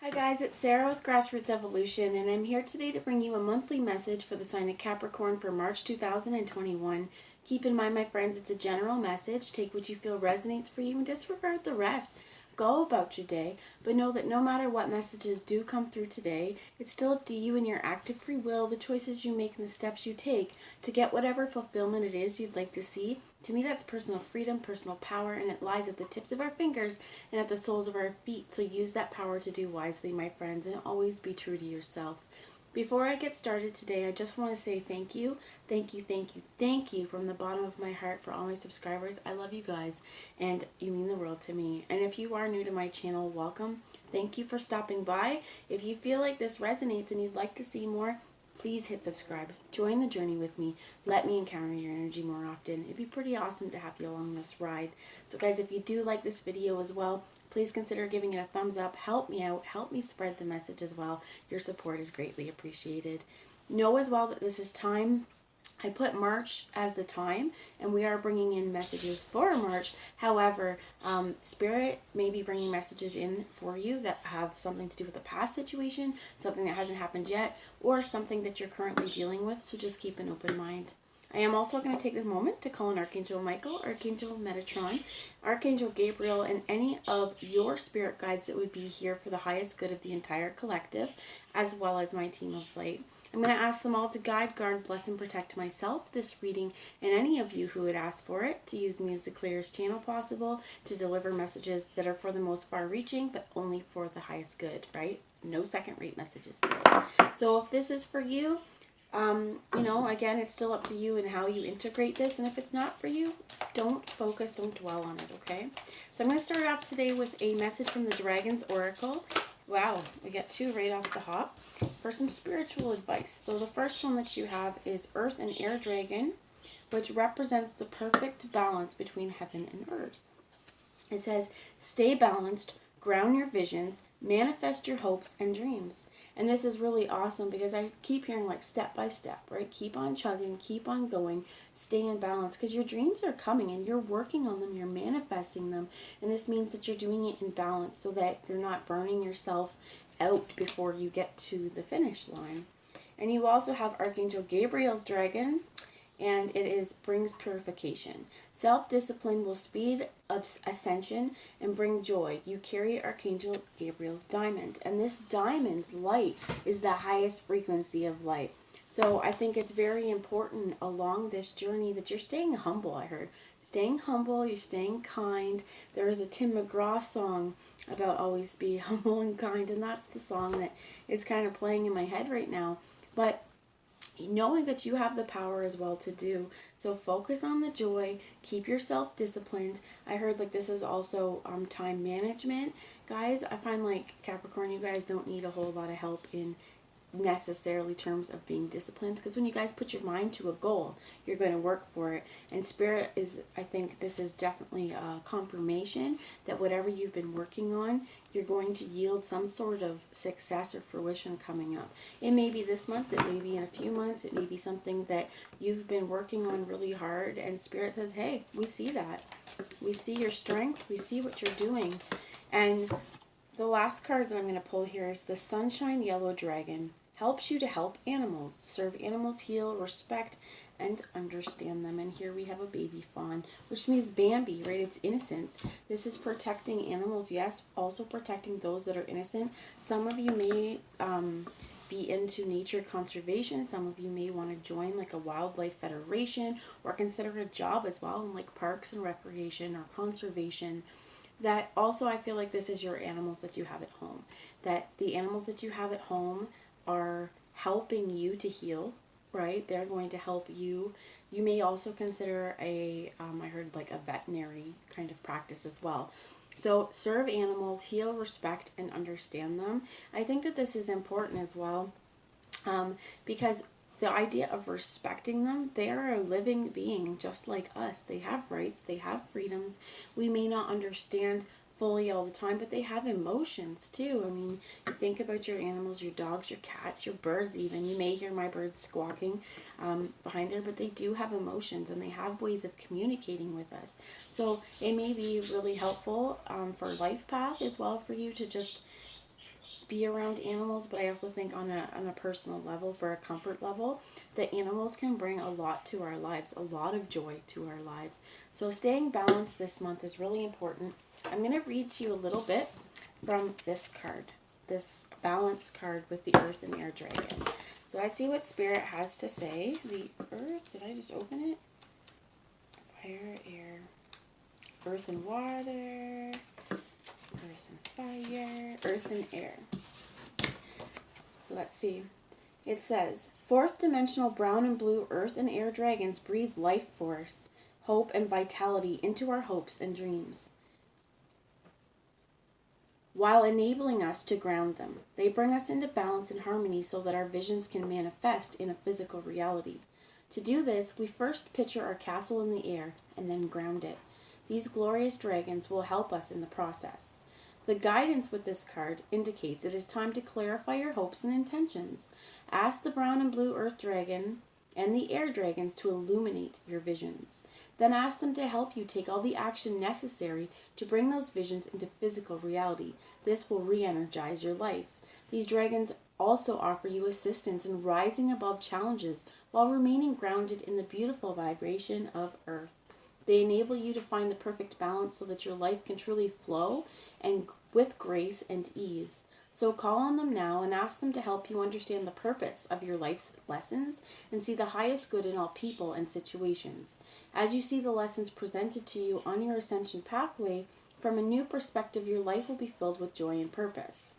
Hi guys, it's Sarah with Grassroots Evolution, and I'm here today to bring you a monthly message for the sign of Capricorn for March 2021. Keep in mind, my friends, it's a general message. Take what you feel resonates for you and disregard the rest. Go about your day, but know that no matter what messages do come through today, it's still up to you and your active free will, the choices you make and the steps you take to get whatever fulfillment it is you'd like to see. To me, that's personal freedom, personal power, and it lies at the tips of our fingers and at the soles of our feet. So use that power to do wisely, my friends, and always be true to yourself. Before I get started today, I just want to say thank you, thank you, thank you, thank you from the bottom of my heart for all my subscribers. I love you guys, and you mean the world to me. And if you are new to my channel, welcome. Thank you for stopping by. If you feel like this resonates and you'd like to see more, please hit subscribe. Join the journey with me. Let me encounter your energy more often. It'd be pretty awesome to have you along this ride. So guys, if you do like this video as well, please consider giving it a thumbs up. Help me out. Help me spread the message as well. Your support is greatly appreciated. Know as well that this is time. I put March as the time, and we are bringing in messages for March. However, Spirit may be bringing messages in for you that have something to do with a past situation, something that hasn't happened yet, or something that you're currently dealing with, so just keep an open mind. I am also going to take this moment to call on Archangel Michael, Archangel Metatron, Archangel Gabriel, and any of your spirit guides that would be here for the highest good of the entire collective, as well as my team of light. I'm going to ask them all to guide, guard, bless, and protect myself, this reading, and any of you who would ask for it, to use me as the clearest channel possible, to deliver messages that are for the most far-reaching, but only for the highest good, right? No second-rate messages today. So if this is for you, again, it's still up to you and how you integrate this. And if it's not for you, don't focus, don't dwell on it, okay? So I'm going to start off today with a message from the Dragon's Oracle. Wow, we got two right off the hop for some spiritual advice. So the first one that you have is Earth and Air Dragon, which represents the perfect balance between heaven and earth. It says, stay balanced, ground your visions, manifest your hopes and dreams. And this is really awesome because I keep hearing like step by step, right? Keep on chugging, keep on going, stay in balance because your dreams are coming and you're working on them, you're manifesting them. And this means that you're doing it in balance so that you're not burning yourself out before you get to the finish line. And you also have Archangel Gabriel's dragon, and it brings purification. Self-discipline will speed up ascension and bring joy. You carry Archangel Gabriel's diamond, and this diamond's light is the highest frequency of light. So I think it's very important along this journey that you're staying humble, I heard. Staying humble, you're staying kind. There is a Tim McGraw song about always be humble and kind, and that's the song that is kind of playing in my head right now. But knowing that you have the power as well to do. So focus on the joy, keep yourself disciplined. I heard like this is also time management. Guys, I find like Capricorn, you guys don't need a whole lot of help in necessarily terms of being disciplined, because when you guys put your mind to a goal, you're going to work for it. And Spirit is, I think this is definitely a confirmation that whatever you've been working on, you're going to yield some sort of success or fruition coming up. It may be this month, it may be in a few months, it may be something that you've been working on really hard, and Spirit says, hey, we see that. We see your strength, we see what you're doing. And the last card that I'm going to pull here is the Sunshine Yellow Dragon. Helps you to help animals, serve animals, heal, respect, and understand them. And here we have a baby fawn, which means Bambi, right? It's innocence. This is protecting animals, yes, also protecting those that are innocent. Some of you may be into nature conservation. Some of you may want to join like a wildlife federation or consider a job as well in like parks and recreation or conservation. That also, I feel like this is your animals that you have at home. That the animals that you have at home are helping you to heal, right? They're going to help you. You may also consider I heard like a veterinary kind of practice as well. So serve animals, heal, respect, and understand them. I think that this is important as well because the idea of respecting them, they are a living being just like us. They have rights, they have freedoms. We may not understand fully all the time, but they have emotions too. I mean, you think about your animals, your dogs, your cats, your birds even. You may hear my birds squawking behind there, but they do have emotions and they have ways of communicating with us. So it may be really helpful for life path as well for you to just be around animals, but I also think on a personal level, for a comfort level, that animals can bring a lot to our lives, a lot of joy to our lives. So staying balanced this month is really important. I'm going to read to you a little bit from this card, this balance card with the Earth and Air Dragon. So let's see what Spirit has to say. The Earth, did I just open it? Fire, air, Earth and water, Earth and fire, Earth and air. So let's see. It says, fourth dimensional brown and blue Earth and air dragons breathe life force, hope, and vitality into our hopes and dreams, while enabling us to ground them. They bring us into balance and harmony so that our visions can manifest in a physical reality. To do this, we first picture our castle in the air and then ground it. These glorious dragons will help us in the process. The guidance with this card indicates it is time to clarify your hopes and intentions. Ask the brown and blue Earth Dragon and the Air Dragons to illuminate your visions. Then ask them to help you take all the action necessary to bring those visions into physical reality. This will re-energize your life. These dragons also offer you assistance in rising above challenges while remaining grounded in the beautiful vibration of Earth. They enable you to find the perfect balance so that your life can truly flow and with grace and ease. So call on them now and ask them to help you understand the purpose of your life's lessons and see the highest good in all people and situations. As you see the lessons presented to you on your ascension pathway, from a new perspective, your life will be filled with joy and purpose.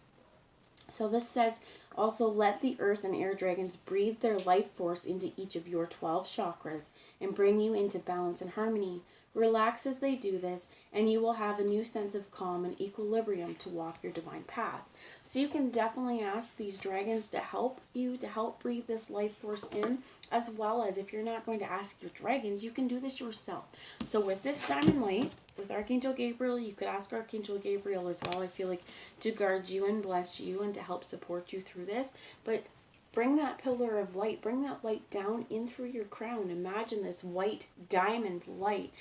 So this says, also let the Earth and Air Dragons breathe their life force into each of your 12 chakras and bring you into balance and harmony. Relax as they do this, and you will have a new sense of calm and equilibrium to walk your divine path. So you can definitely ask these dragons to help you, to help breathe this life force in, as well as if you're not going to ask your dragons, you can do this yourself. So with this diamond light, with Archangel Gabriel, you could ask Archangel Gabriel as well, I feel like, to guard you and bless you and to help support you through this. But bring that pillar of light, bring that light down in through your crown. Imagine this white diamond light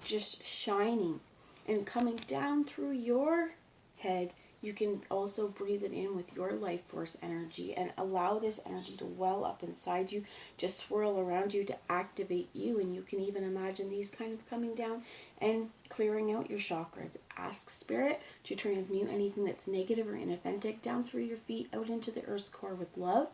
just shining and coming down through your head. You can also breathe it in with your life force energy and allow this energy to well up inside you, just swirl around you to activate you. And you can even imagine these kind of coming down and clearing out your chakras. Ask Spirit to transmute anything that's negative or inauthentic down through your feet out into the Earth's core with love.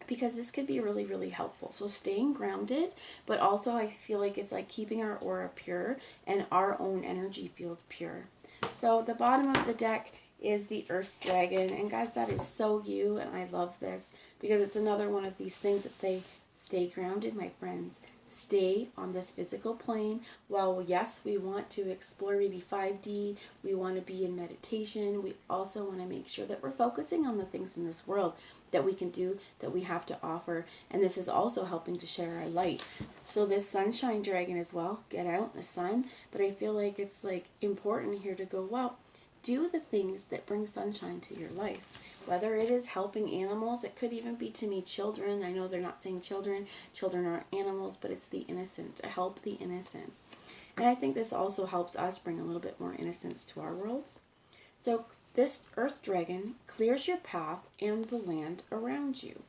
Because this could be really, really helpful. So staying grounded, but also I feel like it's like keeping our aura pure and our own energy field pure. So the bottom of the deck is the Earth Dragon. And guys, that is so you, and I love this because it's another one of these things that say, stay grounded, my friends. Stay on this physical plane. While yes, we want to explore maybe 5D, we want to be in meditation, we also want to make sure that we're focusing on the things in this world that we can do, that we have to offer, and this is also helping to share our light. So this sunshine dragon as well, get out in the sun, but I feel like it's like important here to go, well, do the things that bring sunshine to your life. Whether it is helping animals, it could even be to me children. I know they're not saying children. Children are animals, but it's the innocent, to help the innocent. And I think this also helps us bring a little bit more innocence to our worlds. So this Earth Dragon clears your path and the land around you.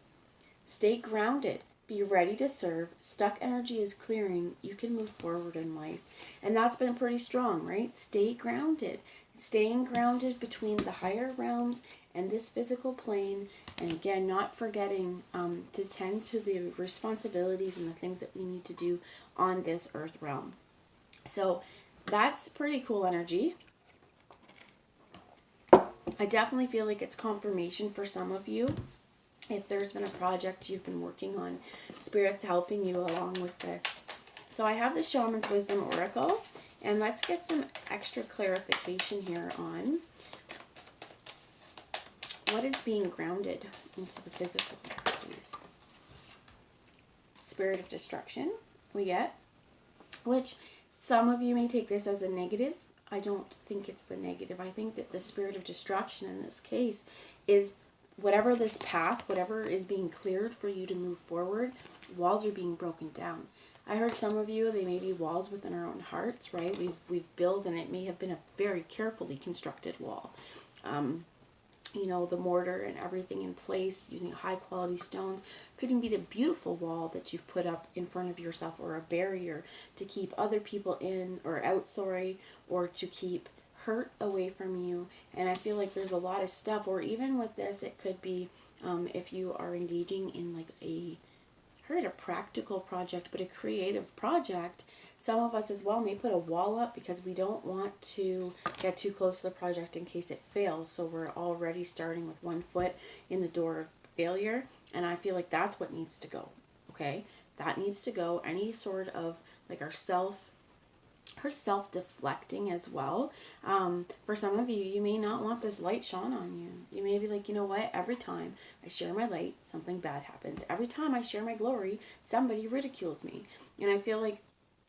Stay grounded. Be ready to serve. Stuck energy is clearing. You can move forward in life. And that's been pretty strong, right? Stay grounded. Staying grounded between the higher realms and this physical plane. And again, not forgetting to tend to the responsibilities and the things that we need to do on this earth realm. So that's pretty cool energy. I definitely feel like it's confirmation for some of you. If there's been a project you've been working on, Spirit's helping you along with this. So I have the Shaman's Wisdom Oracle, and let's get some extra clarification here on what is being grounded into the physical, please. Spirit of Destruction, we get, which some of you may take this as a negative. I don't think it's the negative. I think that the Spirit of Destruction in this case is whatever this path, whatever is being cleared for you to move forward, walls are being broken down. I heard some of you, they may be walls within our own hearts, right? We've built, and it may have been a very carefully constructed wall. you know, the mortar and everything in place, using high quality stones. Could even be a beautiful wall that you've put up in front of yourself, or a barrier to keep other people in or out, or to keep hurt away from you. And I feel like there's a lot of stuff, or even with this, it could be if you are engaging in like a practical project, but a creative project. Some of us as well may put a wall up because we don't want to get too close to the project in case it fails. So we're already starting with one foot in the door of failure. And I feel like that's what needs to go. Okay? That needs to go. Any sort of like her self-deflecting as well. For some of you, you may not want this light shone on you. You may be like, you know what? Every time I share my light, something bad happens. Every time I share my glory, somebody ridicules me. And I feel like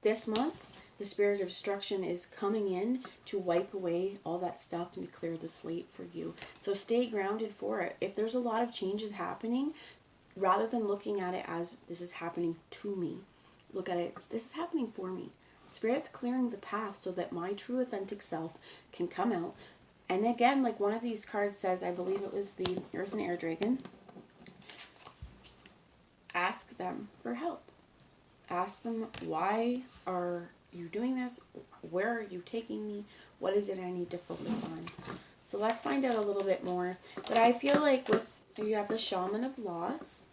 this month, the spirit of destruction is coming in to wipe away all that stuff and to clear the slate for you. So stay grounded for it. If there's a lot of changes happening, rather than looking at it as this is happening to me, look at it, this is happening for me. Spirit's clearing the path so that my true authentic self can come out. And again, like one of these cards says, I believe it was the Earth and Air Dragon, ask them for help. Ask them, why are you doing this? Where are you taking me? What is it I need to focus on? So let's find out a little bit more. But I feel like you have the Shaman of Loss.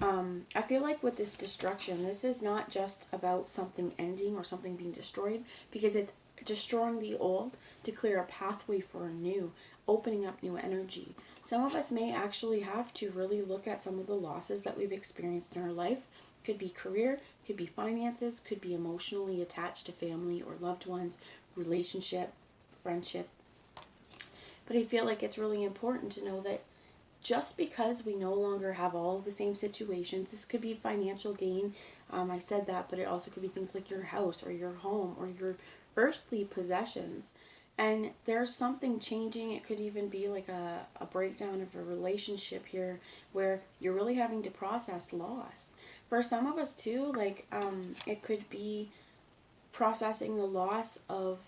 I feel like with this destruction, this is not just about something ending or something being destroyed, because it's destroying the old to clear a pathway for a new, opening up new energy. Some of us may actually have to really look at some of the losses that we've experienced in our life. Could be career, could be finances, could be emotionally attached to family or loved ones, relationship, friendship. But I feel like it's really important to know that just because we no longer have all of the same situations, this could be financial gain. I said that, but it also could be things like your house or your home or your earthly possessions. And there's something changing. It could even be like a breakdown of a relationship here where you're really having to process loss. For some of us too, like it could be processing the loss of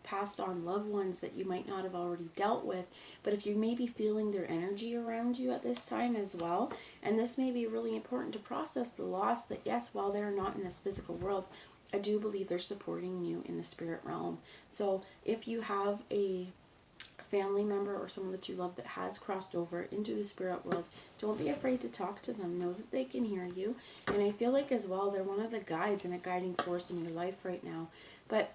passed on loved ones that you might not have already dealt with, but if you may be feeling their energy around you at this time as well, and this may be really important to process the loss that, yes, while they're not in this physical world, I do believe they're supporting you in the spirit realm. So if you have a family member or someone that you love that has crossed over into the spirit world, don't be afraid to talk to them. Know that they can hear you. And I feel like as well, they're one of the guides and a guiding force in your life right now. But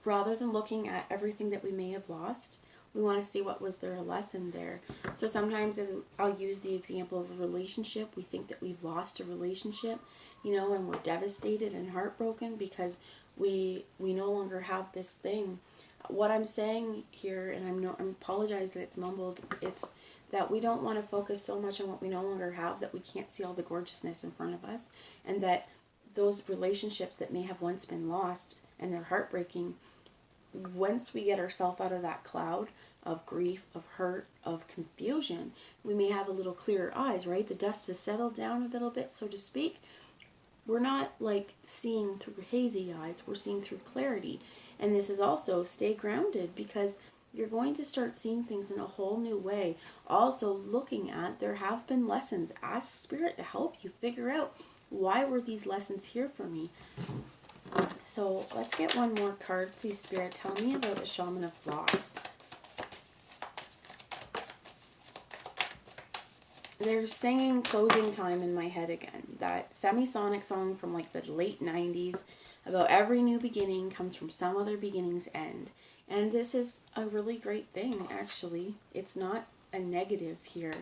rather than looking at everything that we may have lost, we want to see what was there a lesson there. So sometimes I'll use the example of a relationship. We think that we've lost a relationship, you know, and we're devastated and heartbroken because we no longer have this thing. What I'm saying here, and I apologize that it's mumbled, it's that we don't want to focus so much on what we no longer have that we can't see all the gorgeousness in front of us, and that those relationships that may have once been lost and they're heartbreaking, once we get ourselves out of that cloud of grief, of hurt, of confusion, we may have a little clearer eyes, right? The dust has settled down a little bit, so to speak. We're not like seeing through hazy eyes, we're seeing through clarity. And this is also stay grounded, because you're going to start seeing things in a whole new way. Also looking at, there have been lessons. Ask Spirit to help you figure out, why were these lessons here for me? So let's get one more card, please, Spirit. Tell me about the Shaman of Loss. They're singing Closing Time in my head again. That semisonic song from like the late 90s about every new beginning comes from some other beginning's end. And this is a really great thing, actually. It's not a negative here.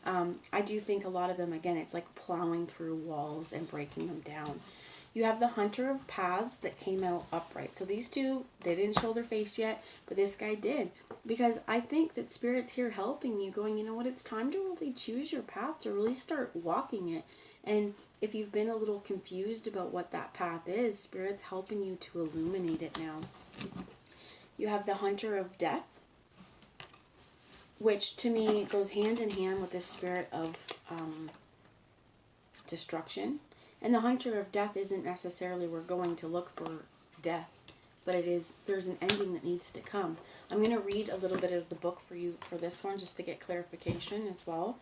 I do think a lot of them, again, it's like plowing through walls and breaking them down. You have the Hunter of Paths that came out upright. So these two, they didn't show their face yet, but this guy did. Because I think that Spirit's here helping you, going, you know what, it's time to really choose your path, to really start walking it. And if you've been a little confused about what that path is, Spirit's helping you to illuminate it now. You have the Hunter of Death, which to me goes hand in hand with the spirit of destruction. And the Hunter of Death isn't necessarily we're going to look for death. but there's an ending that needs to come. I'm going to read a little bit of the book for you for this one, just to get clarification as well.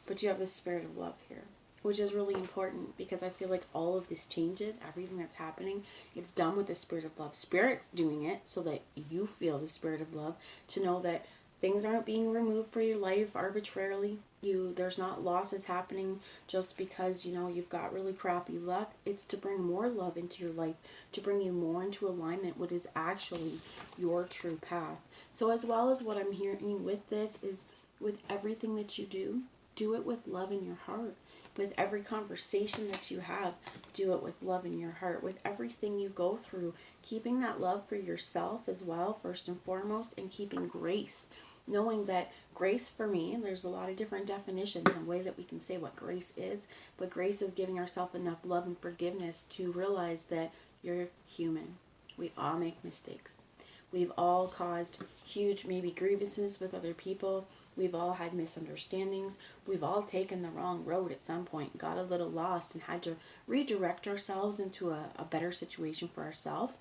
But you have the spirit of love here, which is really important, because I feel like all of this changes, everything that's happening, it's done with the spirit of love. Spirit's doing it so that you feel the spirit of love, to know that things aren't being removed for your life arbitrarily. There's not losses happening just because, you've got really crappy luck. It's to bring more love into your life, to bring you more into alignment, what is actually your true path. So as well as what I'm hearing with this is, with everything that you do it with love in your heart. With every conversation that you have, do it with love in your heart. With everything you go through, keeping that love for yourself as well, first and foremost, and keeping grace. Knowing that grace, for me, there's a lot of different definitions and way that we can say what grace is, but grace is giving ourselves enough love and forgiveness to realize that you're human. We all make mistakes. We've all caused huge, maybe grievances with other people. We've all had misunderstandings. We've all taken the wrong road at some point, got a little lost, and had to redirect ourselves into a better situation for ourselves.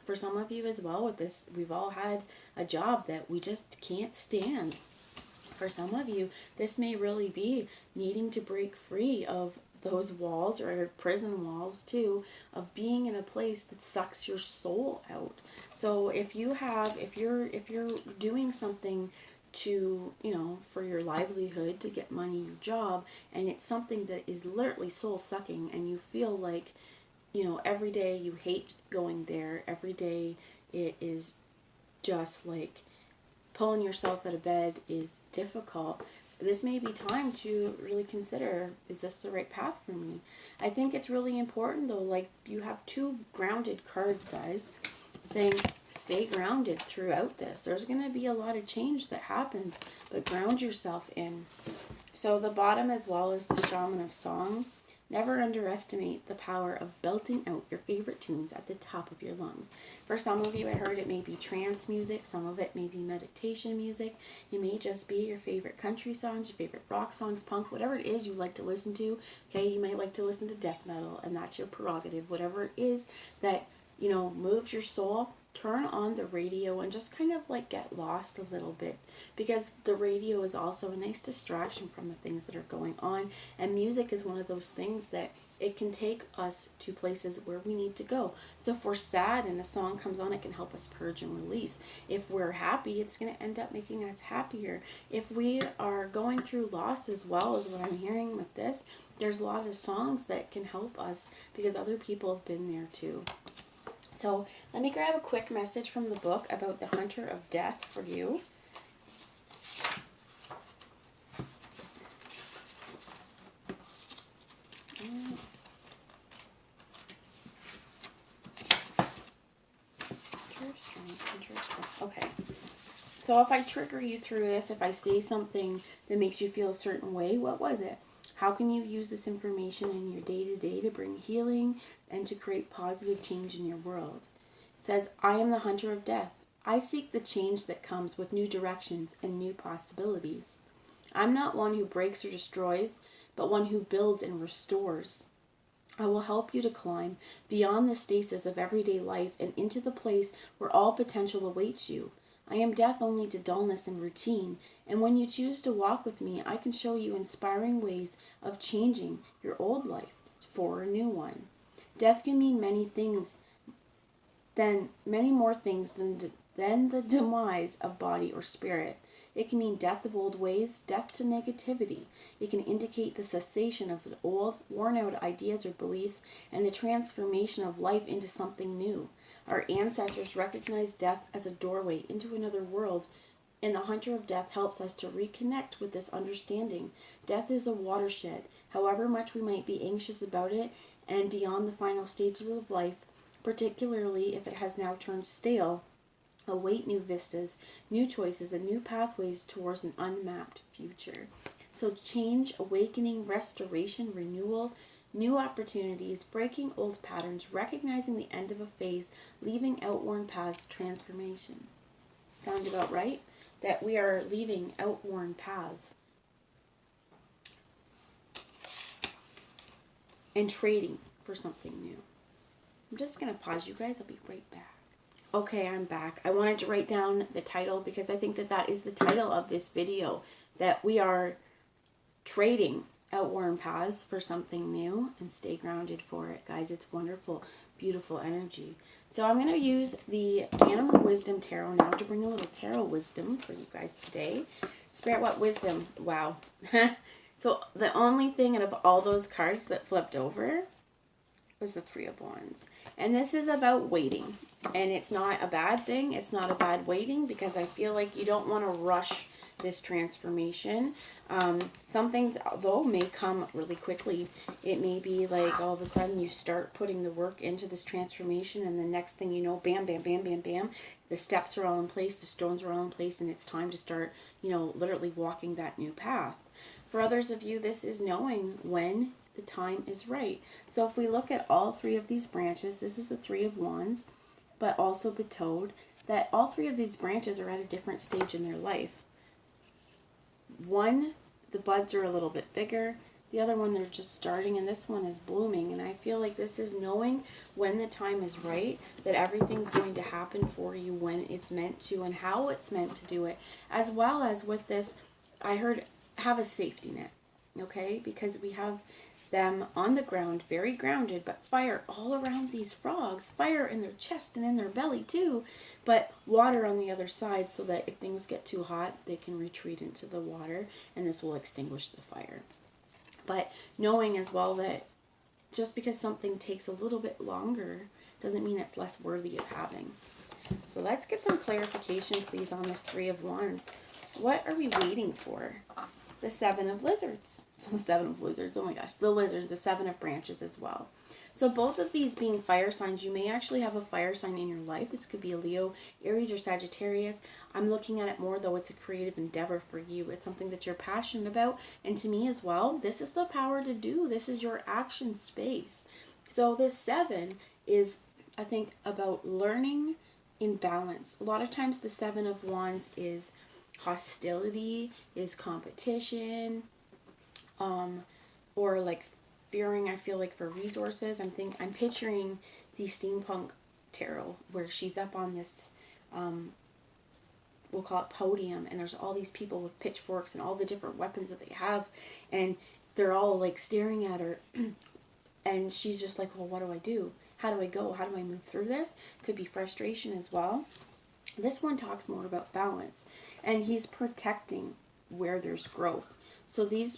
For some of you as well with this, we've all had a job that we just can't stand. For some of you, this may really be needing to break free of those walls, or prison walls too, of being in a place that sucks your soul out. So if you're doing something to, for your livelihood, to get money, your job, and it's something that is literally soul sucking, and you feel like, every day you hate going there, every day it is just like pulling yourself out of bed is difficult, this may be time to really consider, is this the right path for me? I think it's really important though, like you have 2 grounded cards, guys, saying stay grounded throughout this. There's going to be a lot of change that happens, but ground yourself in. So the bottom as well is the Shaman of Song. Never underestimate the power of belting out your favorite tunes at the top of your lungs. For some of you, I heard it may be trance music. Some of it may be meditation music. It may just be your favorite country songs, your favorite rock songs, punk, whatever it is you like to listen to. Okay, you might like to listen to death metal, and that's your prerogative. Whatever it is that, moves your soul, turn on the radio and just kind of like get lost a little bit, because the radio is also a nice distraction from the things that are going on, and music is one of those things that it can take us to places where we need to go. So if we're sad and a song comes on, it can help us purge and release. If we're happy, it's going to end up making us happier. If we are going through loss as well, as what I'm hearing with this, there's a lot of songs that can help us because other people have been there too. So let me grab a quick message from the book about the Hunter of Death for you. Okay. So if I trigger you through this, if I say something that makes you feel a certain way, what was it? How can you use this information in your day-to-day to bring healing and to create positive change in your world? It says, I am the hunter of death. I seek the change that comes with new directions and new possibilities. I'm not one who breaks or destroys, but one who builds and restores. I will help you to climb beyond the stasis of everyday life and into the place where all potential awaits you. I am death only to dullness and routine, and when you choose to walk with me, I can show you inspiring ways of changing your old life for a new one. Death can mean many things, many more things than the demise of body or spirit. It can mean death of old ways, death to negativity. It can indicate the cessation of the old, worn-out ideas or beliefs, and the transformation of life into something new. Our ancestors recognized death as a doorway into another world, and the Hunter of Death helps us to reconnect with this understanding. Death is a watershed. However much we might be anxious about it and beyond the final stages of life, particularly if it has now turned stale, await new vistas, new choices, and new pathways towards an unmapped future. So change, awakening, restoration, renewal, new opportunities, breaking old patterns, recognizing the end of a phase, leaving outworn paths, transformation. Sound about right? That we are leaving outworn paths and trading for something new. I'm just going to pause you guys. I'll be right back. Okay, I'm back. I wanted to write down the title because I think that that is the title of this video, that we are trading outworn paths for something new and stay grounded for it. Guys, it's wonderful, beautiful energy. So I'm going to use the Animal Wisdom Tarot now to bring a little tarot wisdom for you guys today. Spirit, what wisdom? Wow. So the only thing out of all those cards that flipped over was the Three of Wands. And this is about waiting. And it's not a bad thing. It's not a bad waiting, because I feel like you don't want to rush this transformation. Some things, though, may come really quickly. It may be like all of a sudden you start putting the work into this transformation, and the next thing you know, bam, bam, bam, bam, bam, the steps are all in place, the stones are all in place, and it's time to start, you know, literally walking that new path. For others of you, this is knowing when the time is right. So if we look at all three of these branches, this is the Three of Wands, but also the Toad, that all three of these branches are at a different stage in their life. One, the buds are a little bit bigger. The other one, they're just starting, and this one is blooming. And I feel like this is knowing when the time is right, that everything's going to happen for you when it's meant to and how it's meant to do it. As well as with this, I heard, have a safety net, okay? Because we have them on the ground, very grounded, but fire all around these frogs, fire in their chest and in their belly too, but water on the other side, so that if things get too hot, they can retreat into the water, and this will extinguish the fire. But knowing as well that just because something takes a little bit longer doesn't mean it's less worthy of having. So let's get some clarification, please, on this Three of Wands. What are we waiting for? The Seven of Lizards. So the Seven of Lizards, oh my gosh, the lizards, the Seven of Branches as well. So both of these being fire signs, you may actually have a fire sign in your life. This could be a Leo, Aries, or Sagittarius. I'm looking at it more, though, it's a creative endeavor for you. It's something that you're passionate about. And to me as well, this is the power to do. This is your action space. So this Seven is, I think, about learning in balance. A lot of times the Seven of Wands is hostility, is competition, or like fearing, I feel like, for resources. I'm picturing the steampunk tarot where she's up on this, we'll call it podium, and there's all these people with pitchforks and all the different weapons that they have, and they're all like staring at her, and she's just like, well, what do I do? How do I go? How do I move through this? Could be frustration as well. This one talks more about balance, and he's protecting where there's growth. So the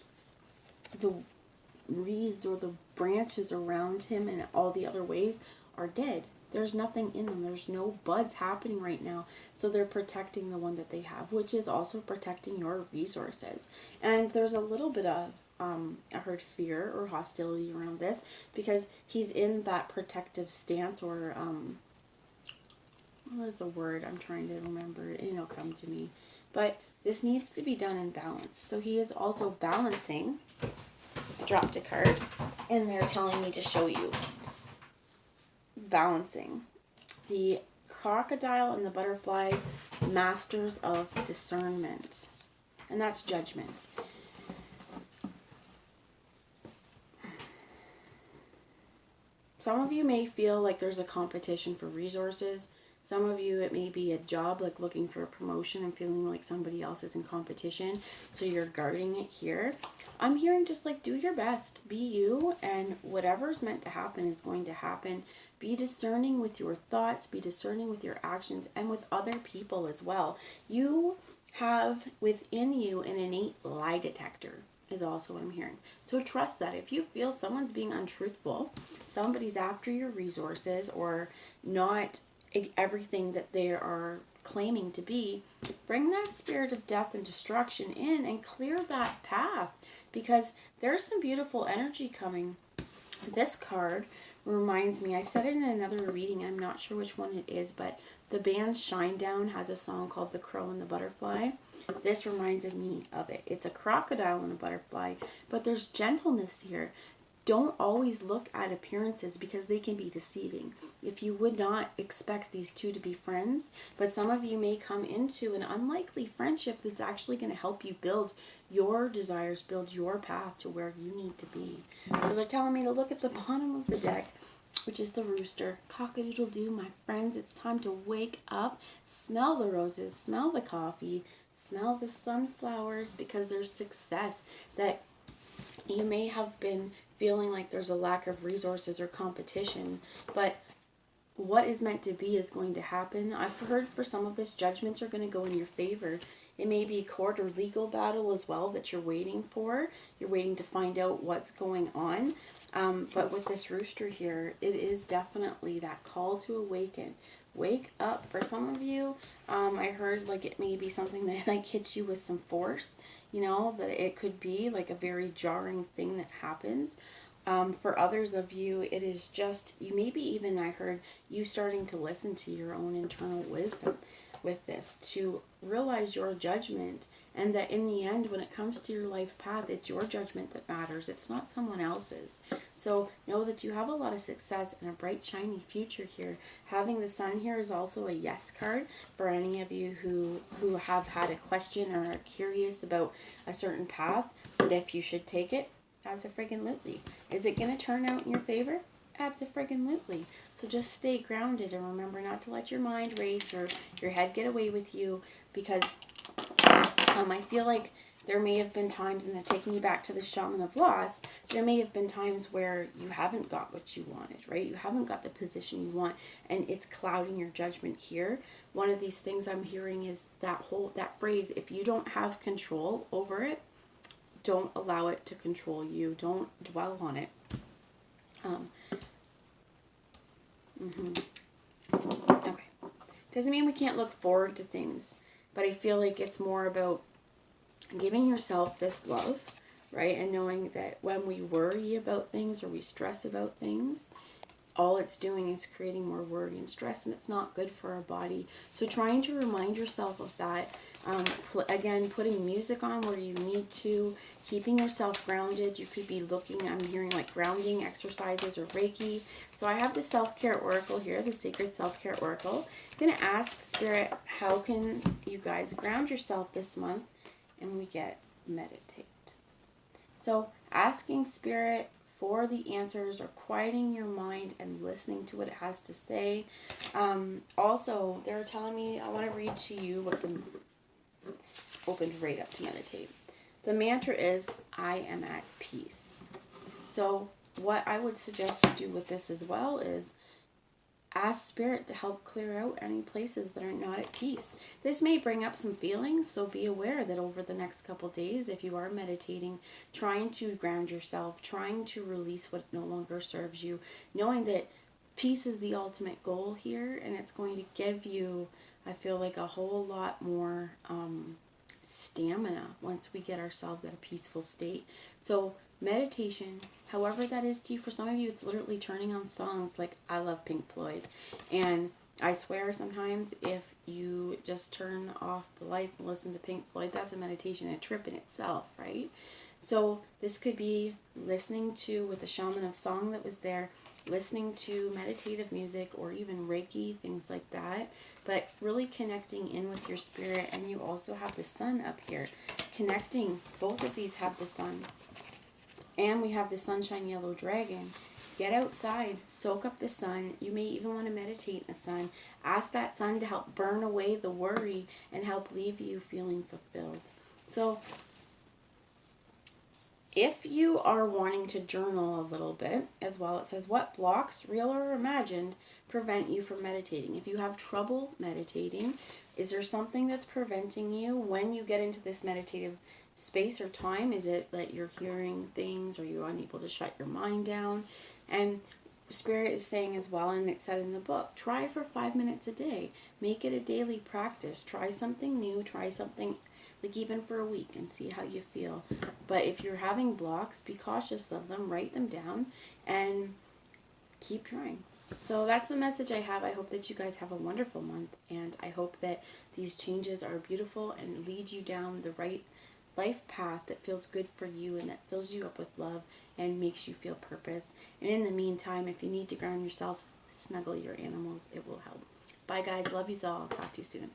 reeds or the branches around him and all the other ways are dead. There's nothing in them. There's no buds happening right now. So they're protecting the one that they have, which is also protecting your resources. And there's a little bit of, I heard fear or hostility around this, because he's in that protective stance, or, what is the word I'm trying to remember? It'll come to me. But this needs to be done in balance. So he is also balancing. I dropped a card, and they're telling me to show you. Balancing. The crocodile and the butterfly, masters of discernment. And that's judgment. Some of you may feel like there's a competition for resources. Some of you, it may be a job, like looking for a promotion and feeling like somebody else is in competition, so you're guarding it here. I'm hearing just like, do your best. Be you, and whatever's meant to happen is going to happen. Be discerning with your thoughts, be discerning with your actions, and with other people as well. You have within you an innate lie detector, is also what I'm hearing. So trust that. If you feel someone's being untruthful, somebody's after your resources, or not everything that they are claiming to be, bring that spirit of death and destruction in and clear that path, because there's some beautiful energy coming. This card reminds me, I said it in another reading, I'm not sure which one it is, but the band Shinedown has a song called The Crow and the Butterfly. This reminds me of it. It's a crocodile and a butterfly, but there's gentleness here. Don't always look at appearances, because they can be deceiving. If you would not expect these two to be friends, but some of you may come into an unlikely friendship that's actually going to help you build your desires, build your path to where you need to be. So they're telling me to look at the bottom of the deck. which is the rooster. Cock-a-doodle-doo, my friends. It's time to wake up, smell the roses, smell the coffee, smell the sunflowers, because there's success that you may have been feeling like there's a lack of resources or competition, but what is meant to be is going to happen. I've heard for some of this, judgments are going to go in your favor. It may be court or legal battle as well that you're waiting for. You're waiting to find out what's going on. But with this rooster here, it is definitely that call to awaken. Wake up. For some of you, I heard like it may be something that like hits you with some force. You know, that it could be like a very jarring thing that happens. For others of you, it is just, you maybe even, I heard you starting to listen to your own internal wisdom with this, to realize your judgment, and that in the end, when it comes to your life path, it's your judgment that matters. It's not someone else's. So know that you have a lot of success and a bright, shiny future here. Having the sun here is also a yes card for any of you who have had a question or are curious about a certain path, and if you should take it. Abso-friggin-lutely. Is it going to turn out in your favor? Abso-friggin-lutely. So just stay grounded and remember not to let your mind race or your head get away with you, because I feel like there may have been times, and taking you back to the shaman of loss, there may have been times where you haven't got what you wanted, right? You haven't got the position you want, and it's clouding your judgment here. One of these things I'm hearing is that phrase, if you don't have control over it, don't allow it to control you. Don't dwell on it. Okay. Doesn't mean we can't look forward to things, but I feel like it's more about giving yourself this love, right? And knowing that when we worry about things or we stress about things, all it's doing is creating more worry and stress, and it's not good for our body. So trying to remind yourself of that. Again, putting music on where you need to, keeping yourself grounded. You could be looking, I'm hearing like grounding exercises or Reiki. So I have the self-care oracle here, the sacred self-care oracle. I'm going to ask Spirit, how can you guys ground yourself this month? And we get meditate. So asking Spirit for the answers, or quieting your mind and listening to what it has to say. Also, they're telling me, I want to read to you what the opened right up to meditate. The mantra is, I am at peace. So what I would suggest you do with this as well is ask Spirit to help clear out any places that are not at peace. This may bring up some feelings, so be aware that over the next couple days, if you are meditating, trying to ground yourself, trying to release what no longer serves you, knowing that peace is the ultimate goal here, and it's going to give you, I feel like, a whole lot more stamina once we get ourselves at a peaceful state. So meditation, however that is to you, for some of you it's literally turning on songs. Like, I love Pink Floyd, and I swear sometimes if you just turn off the lights and listen to Pink Floyd, that's a meditation, a trip in itself, right? So this could be listening to, with the shaman of song that was there, listening to meditative music or even Reiki, things like that, but really connecting in with your spirit. And you also have the sun up here connecting. Both of these have the sun, and we have the sunshine yellow dragon. Get outside, soak up the sun. You may even want to meditate in the sun. Ask that sun to help burn away the worry and help leave you feeling fulfilled. So if you are wanting to journal a little bit as well, it says, what blocks, real or imagined, prevent you from meditating? If you have trouble meditating, is there something that's preventing you when you get into this meditative space or time? Is it that you're hearing things, or you're unable to shut your mind down? And Spirit is saying as well, and it said in the book, try for 5 minutes a day. Make it a daily practice. Try something new. Try something, like even for a week, and see how you feel. But if you're having blocks, be cautious of them. Write them down and keep trying. So that's the message I have. I hope that you guys have a wonderful month, and I hope that these changes are beautiful and lead you down the right life path that feels good for you and that fills you up with love and makes you feel purpose. And in the meantime, if you need to ground yourselves, snuggle your animals. It will help. Bye guys. Love you all. Talk to you soon.